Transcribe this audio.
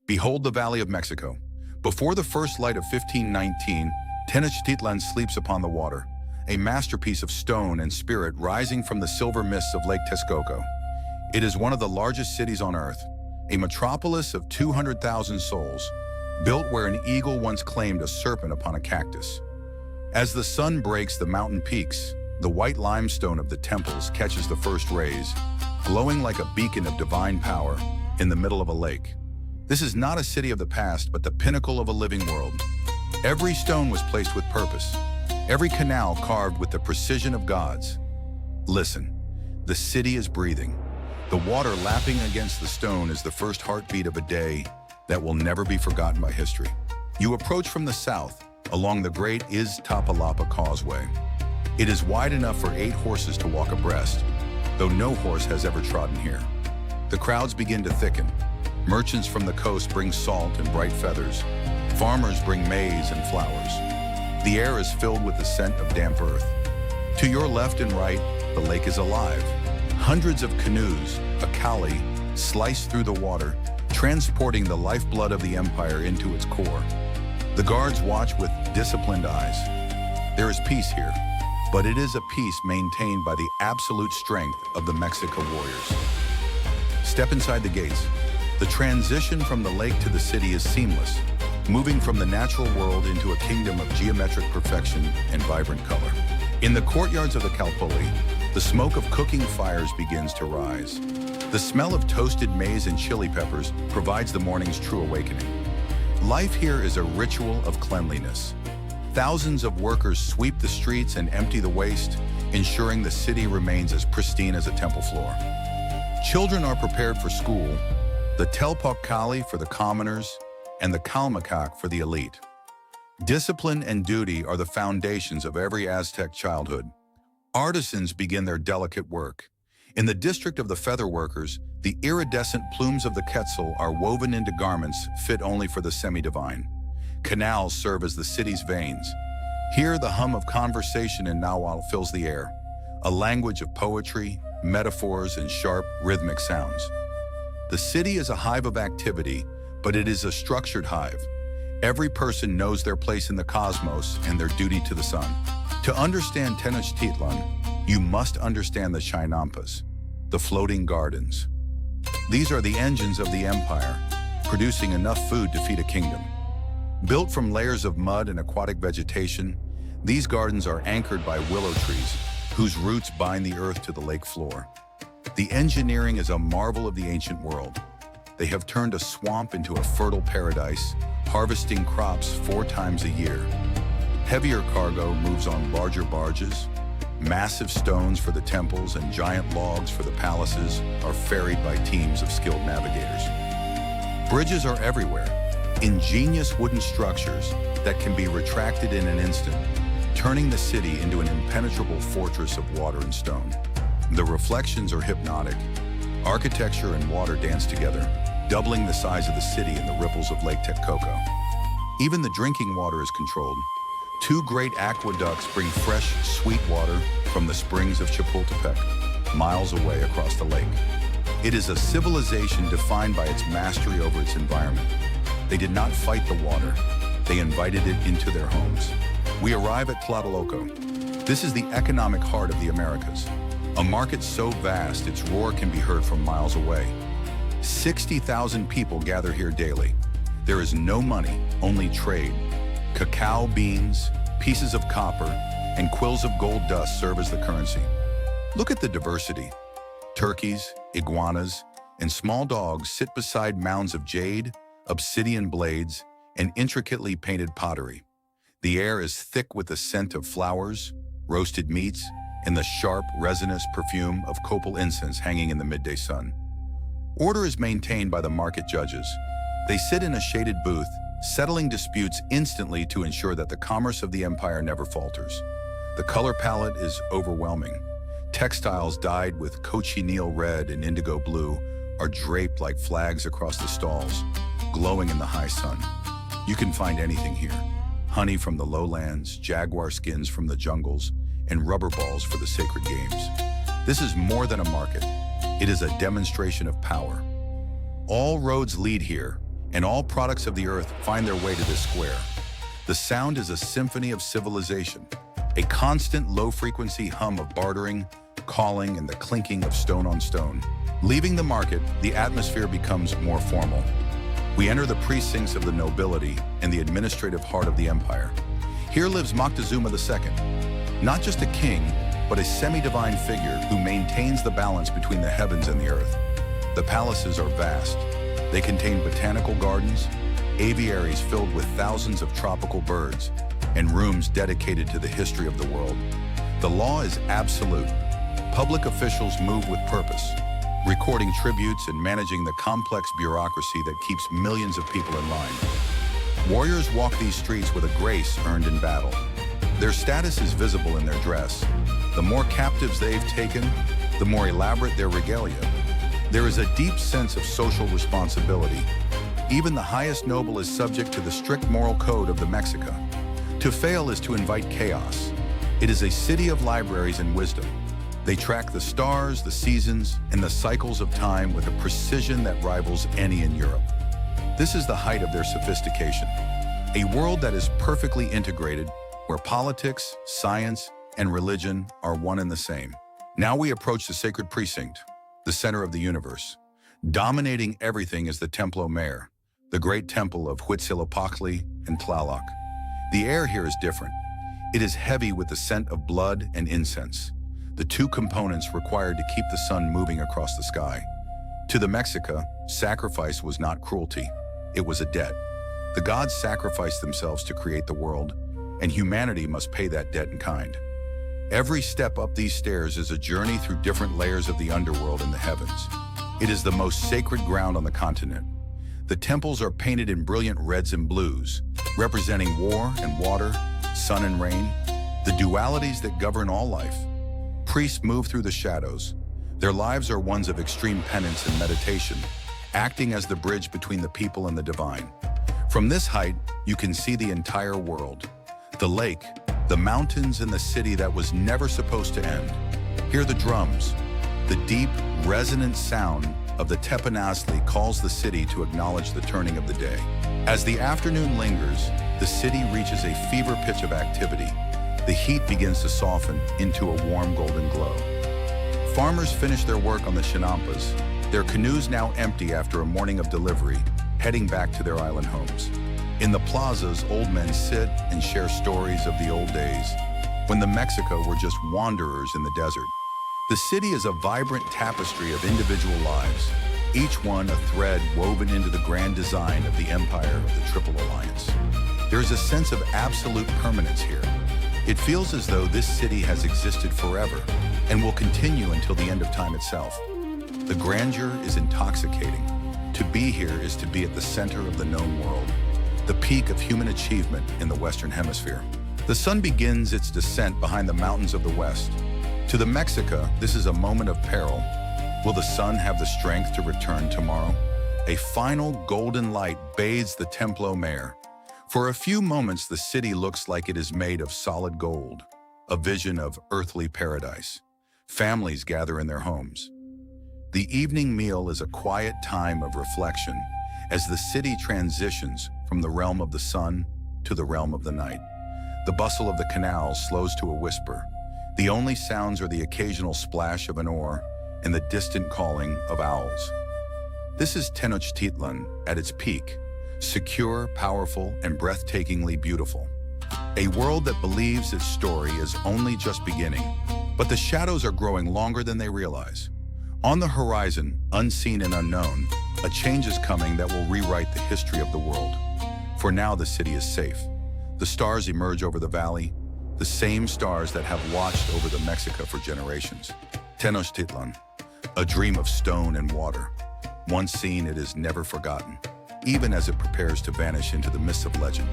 Behold the Valley of Mexico. Before the first light of 1519, Tenochtitlan sleeps upon the water, a masterpiece of stone and spirit rising from the silver mists of Lake Texcoco. It is one of the largest cities on Earth, a metropolis of 200,000 souls, built where an eagle once claimed a serpent upon a cactus. As the sun breaks the mountain peaks, the white limestone of the temples catches the first rays, glowing like a beacon of divine power in the middle of a lake. This is not a city of the past, but the pinnacle of a living world. Every stone was placed with purpose, every canal carved with the precision of gods. Listen, the city is breathing. The water lapping against the stone is the first heartbeat of a day that will never be forgotten by history. You approach from the south, along the great Tlatelolco Causeway. It is wide enough for 8 horses to walk abreast, though no horse has ever trodden here. The crowds begin to thicken. Merchants from the coast bring salt and bright feathers. Farmers bring maize and flowers. The air is filled with the scent of damp earth. To your left and right, the lake is alive. Hundreds of canoes, a kali, slice through the water, transporting the lifeblood of the empire into its core. The guards watch with disciplined eyes. There is peace here, but it is a peace maintained by the absolute strength of the Mexico warriors. Step inside the gates. The transition from the lake to the city is seamless, moving from the natural world into a kingdom of geometric perfection and vibrant color. In the courtyards of the Calpulli, the smoke of cooking fires begins to rise. The smell of toasted maize and chili peppers provides the morning's true awakening. Life here is a ritual of cleanliness. Thousands of workers sweep the streets and empty the waste, ensuring the city remains as pristine as a temple floor. Children are prepared for school, the Telpoch for the commoners, and the Calmacac for the elite. Discipline and duty are the foundations of every Aztec childhood. Artisans begin their delicate work. In the district of the feather workers, the iridescent plumes of the Quetzal are woven into garments fit only for the semi-divine. Canals serve as the city's veins. Here, the hum of conversation in Nahuatl fills the air, a language of poetry, metaphors, and sharp, rhythmic sounds. The city is a hive of activity, but it is a structured hive. Every person knows their place in the cosmos and their duty to the sun. To understand Tenochtitlan, you must understand the Chinampas, the floating gardens. These are the engines of the empire, producing enough food to feed a kingdom. Built from layers of mud and aquatic vegetation, these gardens are anchored by willow trees, whose roots bind the earth to the lake floor. The engineering is a marvel of the ancient world. They have turned a swamp into a fertile paradise, harvesting crops 4 times a year. Heavier cargo moves on larger barges. Massive stones for the temples and giant logs for the palaces are ferried by teams of skilled navigators. Bridges are everywhere, ingenious wooden structures that can be retracted in an instant, turning the city into an impenetrable fortress of water and stone. The reflections are hypnotic. Architecture and water dance together, doubling the size of the city in the ripples of Lake Texcoco. Even the drinking water is controlled. 2 great aqueducts bring fresh, sweet water from the springs of Chapultepec, miles away across the lake. It is a civilization defined by its mastery over its environment. They did not fight the water. They invited it into their homes. We arrive at Tlatelolco. This is the economic heart of the Americas. A market so vast its roar can be heard from miles away. 60,000 people gather here daily. There is no money, only trade. Cacao beans, pieces of copper, and quills of gold dust serve as the currency. Look at the diversity. Turkeys, iguanas, and small dogs sit beside mounds of jade, obsidian blades, and intricately painted pottery. The air is thick with the scent of flowers, roasted meats, and the sharp, resinous perfume of copal incense hanging in the midday sun. Order is maintained by the market judges. They sit in a shaded booth, settling disputes instantly to ensure that the commerce of the empire never falters. The color palette is overwhelming. Textiles dyed with cochineal red and indigo blue are draped like flags across the stalls, glowing in the high sun. You can find anything here. Honey from the lowlands, jaguar skins from the jungles, and rubber balls for the sacred games. This is more than a market. It is a demonstration of power. All roads lead here, and all products of the earth find their way to this square. The sound is a symphony of civilization, a constant low-frequency hum of bartering, calling, and the clinking of stone on stone. Leaving the market, the atmosphere becomes more formal. We enter the precincts of the nobility and the administrative heart of the empire. Here lives Moctezuma II, not just a king, but a semi-divine figure who maintains the balance between the heavens and the earth. The palaces are vast. They contain botanical gardens, aviaries filled with thousands of tropical birds, and rooms dedicated to the history of the world. The law is absolute. Public officials move with purpose, recording tributes and managing the complex bureaucracy that keeps millions of people in line. Warriors walk these streets with a grace earned in battle. Their status is visible in their dress. The more captives they've taken, the more elaborate their regalia. There is a deep sense of social responsibility. Even the highest noble is subject to the strict moral code of the Mexica. To fail is to invite chaos. It is a city of libraries and wisdom. They track the stars, the seasons, and the cycles of time with a precision that rivals any in Europe. This is the height of their sophistication. A world that is perfectly integrated, where politics, science, and religion are one and the same. Now we approach the sacred precinct, the center of the universe. Dominating everything is the Templo Mayor, the great temple of Huitzilopochtli and Tlaloc. The air here is different. It is heavy with the scent of blood and incense, the two components required to keep the sun moving across the sky. To the Mexica, sacrifice was not cruelty. It was a debt. The gods sacrificed themselves to create the world, and humanity must pay that debt in kind. Every step up these stairs is a journey through different layers of the underworld and the heavens. It is the most sacred ground on the continent. The temples are painted in brilliant reds and blues, representing war and water, sun and rain, the dualities that govern all life. Priests move through the shadows. Their lives are ones of extreme penance and meditation, acting as the bridge between the people and the divine. From this height, you can see the entire world. The lake, the mountains, and the city that was never supposed to end. Hear the drums. The deep, resonant sound of the Teponaztli calls the city to acknowledge the turning of the day. As the afternoon lingers, the city reaches a fever pitch of activity. The heat begins to soften into a warm golden glow. Farmers finish their work on the chinampas, their canoes now empty after a morning of delivery, heading back to their island homes. In the plazas, old men sit and share stories of the old days, when the Mexico were just wanderers in the desert. The city is a vibrant tapestry of individual lives, each one a thread woven into the grand design of the empire of the Triple Alliance. There is a sense of absolute permanence here. It feels as though this city has existed forever and will continue until the end of time itself. The grandeur is intoxicating. To be here is to be at the center of the known world, the peak of human achievement in the Western Hemisphere. The sun begins its descent behind the mountains of the West. To the Mexica, this is a moment of peril. Will the sun have the strength to return tomorrow? A final golden light bathes the Templo Mayor. For a few moments, the city looks like it is made of solid gold, a vision of earthly paradise. Families gather in their homes. The evening meal is a quiet time of reflection as the city transitions from the realm of the sun to the realm of the night. The bustle of the canals slows to a whisper. The only sounds are the occasional splash of an oar and the distant calling of owls. This is Tenochtitlan at its peak, secure, powerful, and breathtakingly beautiful. A world that believes its story is only just beginning, but the shadows are growing longer than they realize. On the horizon, unseen and unknown, a change is coming that will rewrite the history of the world. For now, the city is safe. The stars emerge over the valley, the same stars that have watched over the Mexica for generations. Tenochtitlan, a dream of stone and water. Once seen, it is never forgotten, even as it prepares to vanish into the mists of legend.